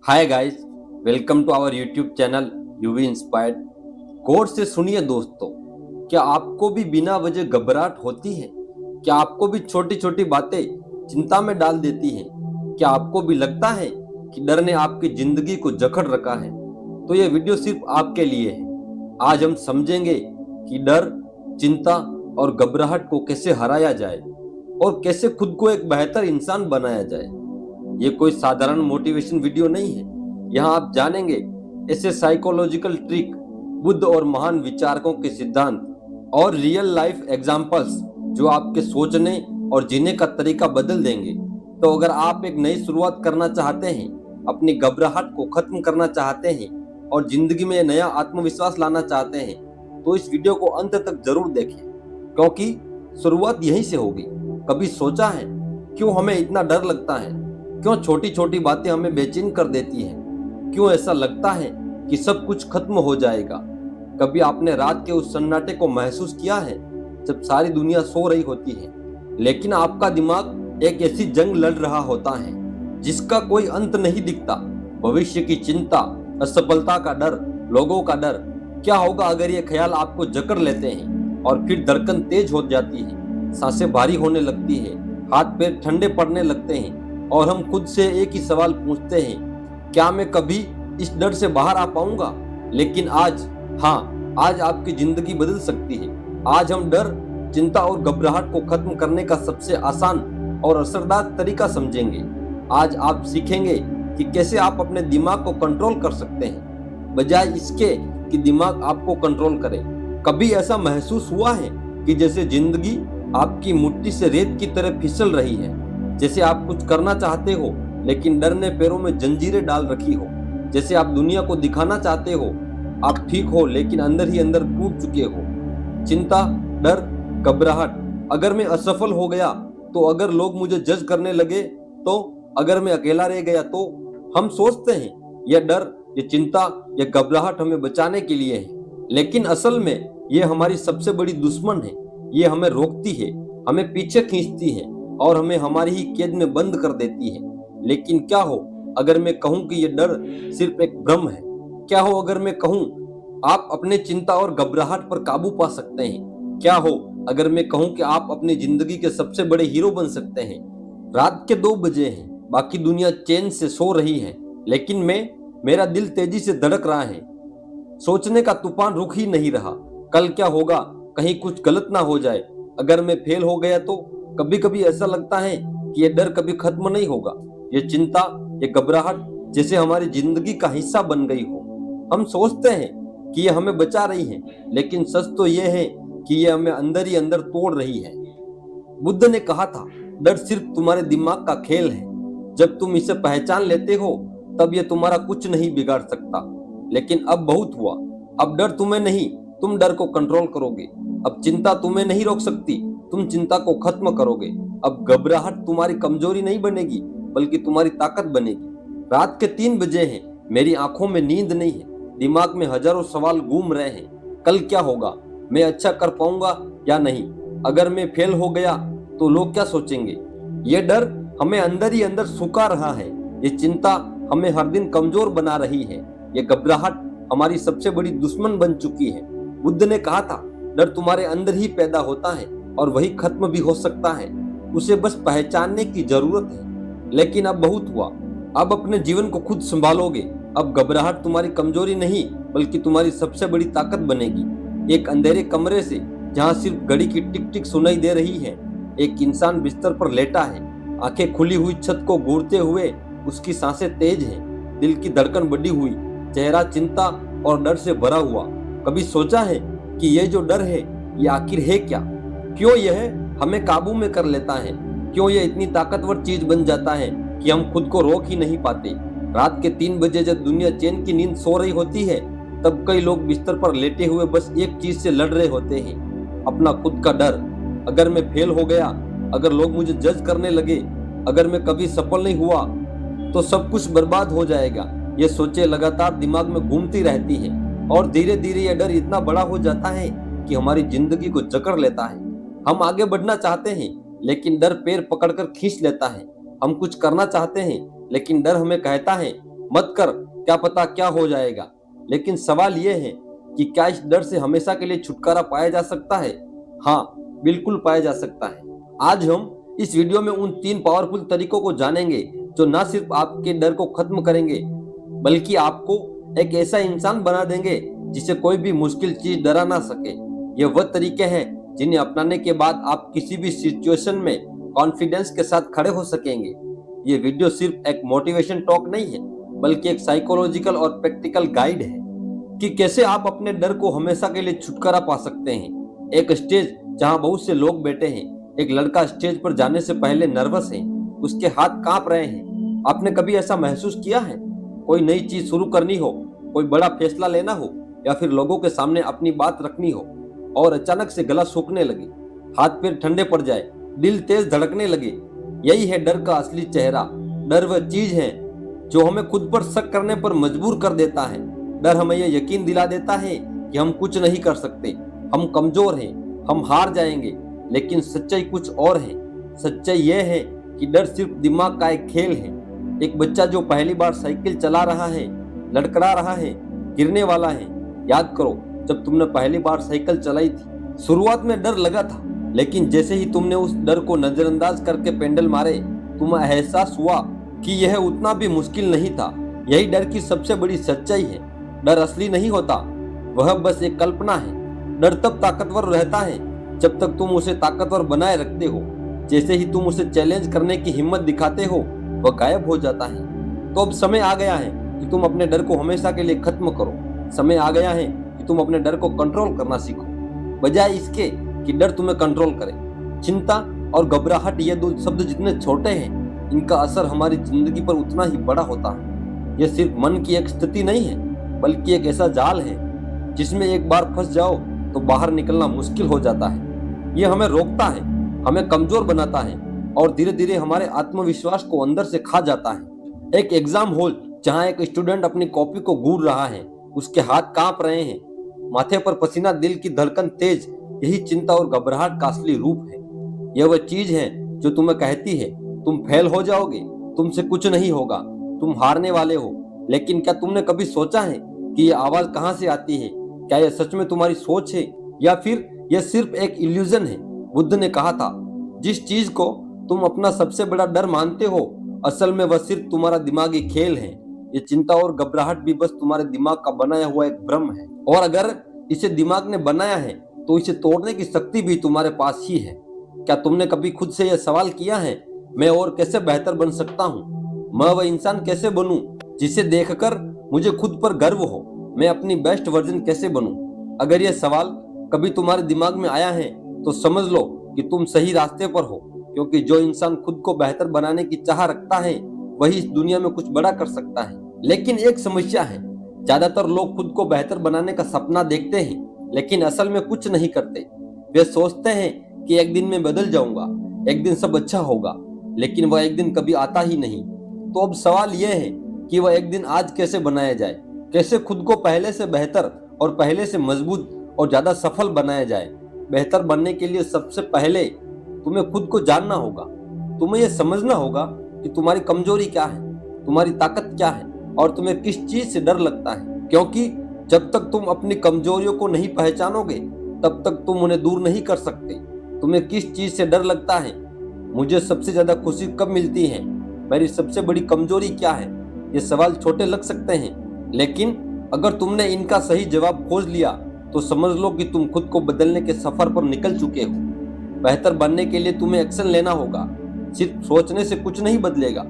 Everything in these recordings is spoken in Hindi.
Hi guys, welcome to our YouTube channel UV inspired. गौर से सुनिए दोस्तों, क्या आपको भी बिना वजह घबराहट होती है? क्या आपको भी छोटी छोटी बातें चिंता में डाल देती हैं? क्या आपको भी लगता है कि डर ने आपकी जिंदगी को जकड़ रखा है? तो ये वीडियो सिर्फ आपके लिए है। आज हम समझेंगे कि डर, चिंता और घबराहट को कैसे हराया जाए और कैसे खुद को एक बेहतर इंसान बनाया जाए। ये कोई साधारण मोटिवेशन वीडियो नहीं है। यहाँ आप जानेंगे ऐसे साइकोलॉजिकल ट्रिक, बुद्ध और महान विचारकों के सिद्धांत और रियल लाइफ एग्जाम्पल्स जो आपके सोचने और जीने का तरीका बदल देंगे। तो अगर आप एक नई शुरुआत करना चाहते हैं, अपनी घबराहट को खत्म करना चाहते हैं और जिंदगी में नया आत्मविश्वास लाना चाहते हैं, तो इस वीडियो को अंत तक जरूर देखें, क्योंकि शुरुआत यहीं से होगी। कभी सोचा है क्यों हमें इतना डर लगता है? क्यों छोटी छोटी बातें हमें बेचैन कर देती हैं? क्यों ऐसा लगता है कि सब कुछ खत्म हो जाएगा? कभी आपने रात के उस सन्नाटे को महसूस किया है जब सारी दुनिया सो रही होती है, लेकिन आपका दिमाग एक ऐसी जंग लड़ रहा होता है जिसका कोई अंत नहीं दिखता? भविष्य की चिंता, असफलता का डर, लोगों का डर। क्या होगा अगर ये ख्याल आपको जकड़ लेते हैं? और फिर धड़कन तेज हो जाती है, सांसें भारी होने लगती है, हाथ पैर ठंडे पड़ने लगते हैं और हम खुद से एक ही सवाल पूछते हैं, क्या मैं कभी इस डर से बाहर आ पाऊंगा? लेकिन आज, हाँ, आज आपकी जिंदगी बदल सकती है। आज हम डर, चिंता और घबराहट को खत्म करने का सबसे आसान और असरदार तरीका समझेंगे। आज आप सीखेंगे कि कैसे आप अपने दिमाग को कंट्रोल कर सकते हैं, बजाय इसके कि दिमाग आपको कंट्रोल करे। कभी ऐसा महसूस हुआ है कि जैसे जिंदगी आपकी मुट्ठी से रेत की तरह फिसल रही है? जैसे आप कुछ करना चाहते हो लेकिन डर ने पैरों में जंजीरें डाल रखी हो? जैसे आप दुनिया को दिखाना चाहते हो आप ठीक हो, लेकिन अंदर ही अंदर टूट चुके हो। चिंता, डर, घबराहट। अगर मैं असफल हो गया तो? अगर लोग मुझे जज करने लगे तो? अगर मैं अकेला रह गया तो? हम सोचते हैं यह डर, ये चिंता, यह घबराहट हमें बचाने के लिए है, लेकिन असल में यह हमारी सबसे बड़ी दुश्मन है। ये हमें रोकती है, हमें पीछे खींचती है और हमें हमारी ही कैद में बंद कर देती है। लेकिन क्या हो अगर मैं कहूं कि यह डर सिर्फ एक भ्रम है? क्या हो अगर मैं कहूं आप अपने चिंता और घबराहट पर काबू पा सकते हैं? क्या हो अगर मैं कहूं कि आप अपनी जिंदगी के सबसे बड़े हीरो बन सकते हैं? रात के 2 बजे हैं, बाकी दुनिया चैन से सो रही है, लेकिन मेरा दिल तेजी से धड़क रहा है। सोचने का तूफान रुक ही नहीं रहा। कल क्या होगा? कहीं कुछ गलत ना हो जाए? अगर मैं फेल हो गया तो? कभी कभी ऐसा लगता है कि यह डर कभी खत्म नहीं होगा। ये चिंता, ये घबराहट जैसे हमारी जिंदगी का हिस्सा बन गई हो। हम सोचते हैं कि ये हमें बचा रही है, लेकिन सच तो ये है कि ये हमें अंदर ही अंदर तोड़ रही है। बुद्ध ने कहा था, डर सिर्फ तुम्हारे दिमाग का खेल है। जब तुम इसे पहचान लेते हो तब ये तुम्हारा कुछ नहीं बिगाड़ सकता। लेकिन अब बहुत हुआ। अब डर तुम्हें नहीं, तुम डर को कंट्रोल करोगे। अब चिंता तुम्हें नहीं रोक सकती, तुम चिंता को खत्म करोगे। अब घबराहट तुम्हारी कमजोरी नहीं बनेगी, बल्कि तुम्हारी ताकत बनेगी। रात के 3 बजे हैं, मेरी आंखों में नींद नहीं है, दिमाग में हजारों सवाल घूम रहे हैं। कल क्या होगा? मैं अच्छा कर पाऊंगा या नहीं? अगर मैं फेल हो गया तो लोग क्या सोचेंगे? ये डर हमें अंदर ही अंदर सुखा रहा है। ये चिंता हमें हर दिन कमजोर बना रही है। ये घबराहट हमारी सबसे बड़ी दुश्मन बन चुकी है। बुद्ध ने कहा था, डर तुम्हारे अंदर ही पैदा होता है और वही खत्म भी हो सकता है। उसे बस पहचानने की जरूरत है। लेकिन अब बहुत हुआ। अब अपने जीवन को खुद संभालोगे। अब घबराहट तुम्हारी कमजोरी नहीं, बल्कि तुम्हारी सबसे बड़ी ताकत बनेगी। एक अंधेरे कमरे से, जहां सिर्फ घड़ी की टिक टिक सुनाई दे रही है, एक इंसान बिस्तर पर लेटा है, आंखें खुली हुई छत को घूरते हुए। उसकी सांसें तेज हैं, दिल की धड़कन बढ़ी हुई, चेहरा चिंता और डर से भरा हुआ। कभी सोचा है कि ये जो डर है, ये आखिर है क्या? क्यों यह हमें काबू में कर लेता है? क्यों यह इतनी ताकतवर चीज बन जाता है कि हम खुद को रोक ही नहीं पाते? रात के 3 बजे जब दुनिया चैन की नींद सो रही होती है, तब कई लोग बिस्तर पर लेटे हुए बस एक चीज से लड़ रहे होते हैं, अपना खुद का डर। अगर मैं फेल हो गया, अगर लोग मुझे जज करने लगे, अगर मैं कभी सफल नहीं हुआ तो सब कुछ बर्बाद हो जाएगा। ये सोचे लगातार दिमाग में घूमती रहती है और धीरे धीरे यह डर इतना बड़ा हो जाता है कि हमारी जिंदगी को जकड़ लेता है। हम आगे बढ़ना चाहते हैं, लेकिन डर पैर पकड़कर खींच लेता है। हम कुछ करना चाहते हैं, लेकिन डर हमें कहता है मत कर, क्या पता क्या हो जाएगा। लेकिन सवाल यह है कि क्या इस डर से हमेशा के लिए छुटकारा पाया जा सकता है? हाँ, बिल्कुल पाया जा सकता है। आज हम इस वीडियो में उन 3 पावरफुल तरीकों को जानेंगे जो न सिर्फ आपके डर को खत्म करेंगे बल्कि आपको एक ऐसा इंसान बना देंगे जिसे कोई भी मुश्किल चीज डरा ना सके। ये वह तरीके हैं जिन्हें अपनाने के बाद आप किसी भी सिचुएशन में कॉन्फिडेंस के साथ खड़े हो सकेंगे। ये वीडियो सिर्फ एक मोटिवेशन टॉक नहीं है बल्कि एक साइकोलॉजिकल और प्रैक्टिकल गाइड है कि कैसे आप अपने डर को हमेशा के लिए छुटकारा पा सकते हैं। एक स्टेज जहां बहुत से लोग बैठे हैं, एक लड़का स्टेज पर जाने से पहले नर्वस है, उसके हाथ कांप रहे हैं। आपने कभी ऐसा महसूस किया है? कोई नई चीज शुरू करनी हो, कोई बड़ा फैसला लेना हो या फिर लोगों के सामने अपनी बात रखनी हो और अचानक से गला सूखने लगे, हाथ पैर ठंडे पड़ जाए, दिल तेज धड़कने लगे। यही है डर का असली चेहरा। डर वह चीज है जो हमें खुद पर शक करने पर मजबूर कर देता है। डर हमें यह यकीन दिला देता है कि हम कुछ नहीं कर सकते, हम कमजोर हैं, हम हार जाएंगे। लेकिन सच्चाई कुछ और है। सच्चाई यह है कि डर सिर्फ दिमाग का एक खेल है। एक बच्चा जो पहली बार साइकिल चला रहा है, लड़खड़ा रहा है, गिरने वाला है। याद करो, जब तुमने पहली बार साइकिल चलाई थी, शुरुआत में डर लगा था, लेकिन जैसे ही तुमने उस डर को नजरअंदाज करके पेडल मारे, तुम्हें एहसास हुआ कि यह उतना भी मुश्किल नहीं था। यही डर की सबसे बड़ी सच्चाई है। डर असली नहीं होता, वह बस एक कल्पना है। डर तब ताकतवर रहता है जब तक तुम उसे ताकतवर बनाए रखते हो। जैसे ही तुम उसे चैलेंज करने की हिम्मत दिखाते हो, वह गायब हो जाता है। तो अब समय आ गया है कि तुम अपने डर को हमेशा के लिए खत्म करो। समय आ गया है कि तुम अपने डर को कंट्रोल करना सीखो, बजाय इसके कि डर तुम्हें कंट्रोल करे। चिंता और घबराहट, ये 2 शब्द जितने छोटे हैं, इनका असर हमारी जिंदगी पर उतना ही बड़ा होता है। यह सिर्फ मन की एक स्थिति नहीं है, बल्कि एक ऐसा जाल है जिसमें एक बार फंस जाओ तो बाहर निकलना मुश्किल हो जाता है। यह हमें रोकता है, हमें कमजोर बनाता है और धीरे धीरे हमारे आत्मविश्वास को अंदर से खा जाता है। एक एग्जाम हॉल जहां एक स्टूडेंट अपनी कॉपी को घूर रहा है, उसके हाथ कांप रहे हैं, माथे पर पसीना, दिल की धड़कन तेज। यही चिंता और घबराहट का असली रूप है। यह वह चीज है जो तुम्हें कहती है तुम फेल हो जाओगे, तुमसे कुछ नहीं होगा, तुम हारने वाले हो। लेकिन क्या तुमने कभी सोचा है कि यह आवाज कहां से आती है? क्या यह सच में तुम्हारी सोच है या फिर यह सिर्फ एक इल्यूजन है? बुद्ध ने कहा था, जिस चीज को तुम अपना सबसे बड़ा डर मानते हो, असल में वह सिर्फ तुम्हारा दिमागी खेल है। ये चिंता और घबराहट भी बस तुम्हारे दिमाग का बनाया हुआ एक भ्रम है। और अगर इसे दिमाग ने बनाया है तो इसे तोड़ने की शक्ति भी तुम्हारे पास ही है। क्या तुमने कभी खुद से यह सवाल किया है, मैं और कैसे बेहतर बन सकता हूँ? मैं वह इंसान कैसे बनूं जिसे देखकर मुझे खुद पर गर्व हो? मैं अपनी बेस्ट वर्जन कैसे बनूं? अगर यह सवाल कभी तुम्हारे दिमाग में आया है तो समझ लो कि तुम सही रास्ते पर हो, क्योंकि जो इंसान खुद को बेहतर बनाने की चाह रखता है वही इस दुनिया में कुछ बड़ा कर सकता है। लेकिन एक समस्या है, ज्यादातर लोग खुद को बेहतर बनाने का सपना देखते हैं लेकिन असल में कुछ नहीं करते। वे सोचते हैं कि एक दिन मैं बदल जाऊंगा, एक दिन सब अच्छा होगा, लेकिन वह एक दिन कभी आता ही नहीं। तो अब सवाल यह है कि वह एक दिन आज कैसे बनाया जाए, कैसे खुद को पहले से बेहतर और पहले से मजबूत और ज्यादा सफल बनाया जाए। बेहतर बनने के लिए सबसे पहले तुम्हें खुद को जानना होगा। तुम्हें यह समझना होगा कि तुम्हारी कमजोरी क्या है, तुम्हारी ताकत क्या है और तुम्हें किस चीज से डर लगता है। क्योंकि जब तक तुम अपनी कमजोरियों को नहीं पहचानोगे तब तक तुम उन्हें दूर नहीं कर सकते। तुम्हें किस चीज से डर लगता है? मुझे सबसे ज्यादा खुशी कब मिलती है? मेरी सबसे बड़ी कमजोरी क्या है? ये सवाल छोटे लग सकते हैं, लेकिन अगर तुमने इनका सही जवाब खोज लिया तो समझ लो कि तुम खुद को बदलने के सफर पर निकल चुके हो। बेहतर बनने के लिए तुम्हें एक्शन लेना होगा। सिर्फ सोचने से कुछ नहीं बदलेगा।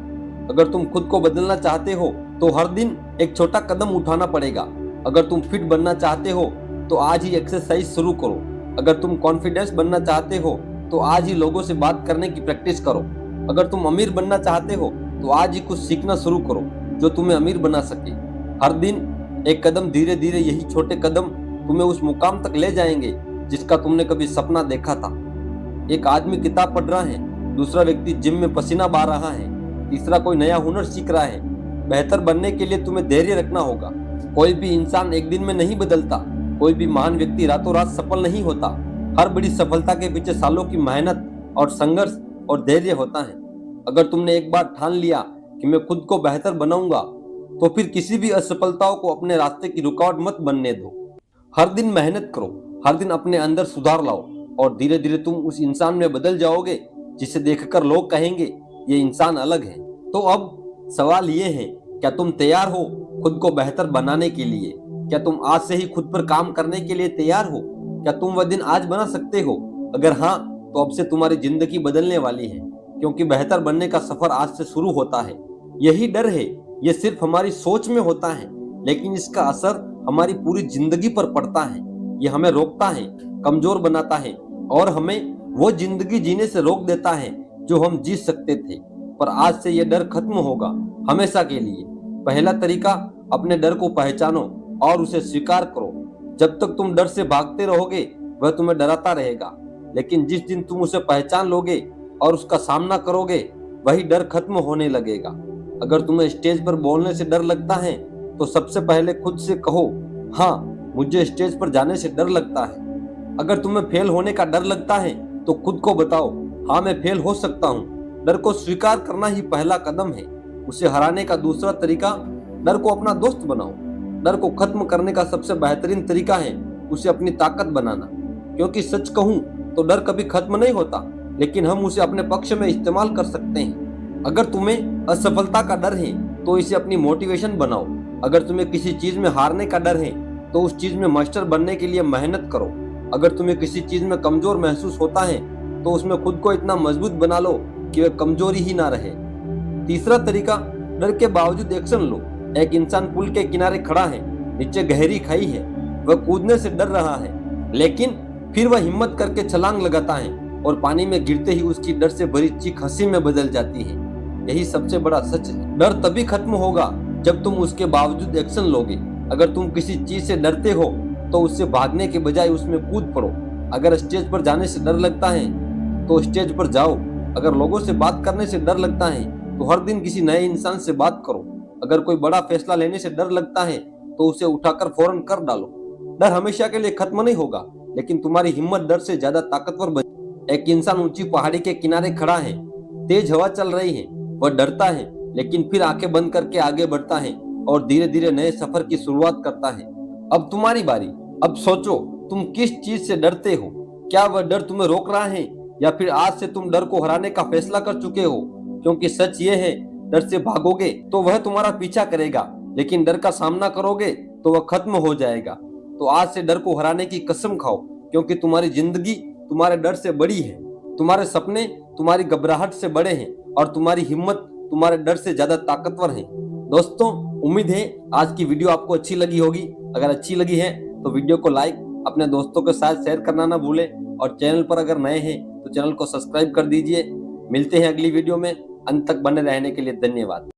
अगर तुम खुद को बदलना चाहते हो तो हर दिन एक छोटा कदम उठाना पड़ेगा। अगर तुम फिट बनना चाहते हो तो आज ही एक्सरसाइज शुरू करो। अगर तुम कॉन्फिडेंस बनना चाहते हो तो आज ही लोगों से बात करने की प्रैक्टिस करो। अगर तुम अमीर बनना चाहते हो तो आज ही कुछ सीखना शुरू करो जो तुम्हें अमीर बना सके। हर दिन एक कदम, धीरे धीरे यही छोटे कदम तुम्हें उस मुकाम तक ले जाएंगे जिसका तुमने कभी सपना देखा था। एक आदमी किताब पढ़ रहा है, दूसरा व्यक्ति जिम में पसीना बहा रहा है, तीसरा कोई नया हुनर सीख रहा है। बेहतर बनने के लिए तुम्हें धैर्य रखना होगा। कोई भी इंसान एक दिन में नहीं बदलता, कोई भी महान व्यक्ति रातों रात सफल नहीं होता। हर बड़ी सफलता के पीछे सालों की मेहनत और संघर्ष और धैर्य होता है। अगर तुमने एक बार ठान लिया कि मैं खुद को बेहतर बनाऊंगा, तो फिर किसी भी असफलताओं को अपने रास्ते की रुकावट मत बनने दो। हर दिन मेहनत करो, हर दिन अपने अंदर सुधार लाओ और धीरे धीरे तुम उस इंसान में बदल जाओगे जिसे देखकर लोग कहेंगे ये इंसान अलग है। तो अब सवाल ये है, क्या तुम तैयार हो खुद को बेहतर बनाने के लिए? क्या तुम आज से ही खुद पर काम करने के लिए तैयार हो? क्या तुम वह दिन आज बना सकते हो? अगर हाँ, तो अब से तुम्हारी जिंदगी बदलने वाली है, क्योंकि बेहतर बनने का सफर आज से शुरू होता है। यही डर है, ये सिर्फ हमारी सोच में होता है, लेकिन इसका असर हमारी पूरी जिंदगी पर पड़ता है। ये हमें रोकता है, कमजोर बनाता है और हमें वो जिंदगी जीने से रोक देता है जो हम जी सकते थे। पर आज से ये डर खत्म होगा, हमेशा के लिए। पहला तरीका, अपने डर को पहचानो और उसे स्वीकार करो। जब तक तुम डर से भागते रहोगे वह तुम्हें डराता रहेगा, लेकिन जिस दिन तुम उसे पहचान लोगे और उसका सामना करोगे वही डर खत्म होने लगेगा। अगर तुम्हें स्टेज पर बोलने से डर लगता है तो सबसे पहले खुद से कहो, हाँ मुझे स्टेज पर जाने से डर लगता है। अगर तुम्हें फेल होने का डर लगता है तो खुद को बताओ, हाँ मैं फेल हो सकता हूँ। डर को स्वीकार करना ही पहला कदम है। उसे हराने का दूसरा तरीका, डर को अपना दोस्त बनाओ। डर को खत्म करने का सबसे बेहतरीन तरीका है उसे अपनी ताकत बनाना, क्योंकि सच कहूं तो डर कभी खत्म नहीं होता, लेकिन हम उसे अपने पक्ष में इस्तेमाल कर सकते हैं। अगर तुम्हें असफलता का डर है तो इसे अपनी मोटिवेशन बनाओ। अगर तुम्हें किसी चीज में हारने का डर है तो उस चीज में मास्टर बनने के लिए मेहनत करो। अगर तुम्हें किसी चीज में कमजोर महसूस होता है तो उसमें खुद को इतना मजबूत बना लो कि वह कमजोरी ही ना रहे। तीसरा तरीका, डर के बावजूद एक्शन लो। एक इंसान पुल के किनारे खड़ा है, नीचे गहरी खाई है, वह कूदने से डर रहा है, लेकिन फिर वह हिम्मत करके छलांग लगाता है और पानी में गिरते ही उसकी डर से भरी चीख हंसी में बदल जाती है। यही सबसे बड़ा सच है। डर तभी खत्म होगा जब तुम उसके बावजूद एक्शन लोगे। अगर तुम किसी चीज से डरते हो तो उससे भागने के बजाय उसमें कूद पड़ो। अगर स्टेज पर जाने से डर लगता है तो स्टेज पर जाओ। अगर लोगों से बात करने से डर लगता है तो हर दिन किसी नए इंसान से बात करो। अगर कोई बड़ा फैसला लेने से डर लगता है तो उसे उठाकर फौरन कर डालो। डर हमेशा के लिए खत्म नहीं होगा, लेकिन तुम्हारी हिम्मत डर से ज्यादा ताकतवर बने। एक इंसान ऊंची पहाड़ी के किनारे खड़ा है, तेज हवा चल रही है, वह डरता है, लेकिन फिर आंखें बंद करके आगे बढ़ता है और धीरे धीरे नए सफर की शुरुआत करता है। अब तुम्हारी बारी। अब सोचो, तुम किस चीज से डरते हो? क्या वह डर तुम्हें रोक रहा है या फिर आज से तुम डर को हराने का फैसला कर चुके हो? क्योंकि सच ये है, डर से भागोगे तो वह तुम्हारा पीछा करेगा, लेकिन डर का सामना करोगे तो वह खत्म हो जाएगा। तो आज से डर को हराने की कसम खाओ, क्योंकि तुम्हारी जिंदगी तुम्हारे डर से बड़ी है, तुम्हारे सपने तुम्हारी घबराहट से बड़े हैं और तुम्हारी हिम्मत तुम्हारे डर से ज्यादा ताकतवर है। दोस्तों, उम्मीद है आज की वीडियो आपको अच्छी लगी होगी। अगर अच्छी लगी है तो वीडियो को लाइक, अपने दोस्तों के साथ शेयर करना ना भूलें और चैनल पर अगर नए हैं तो चैनल को सब्सक्राइब कर दीजिए। मिलते हैं अगली वीडियो में। अंत तक बने रहने के लिए धन्यवाद।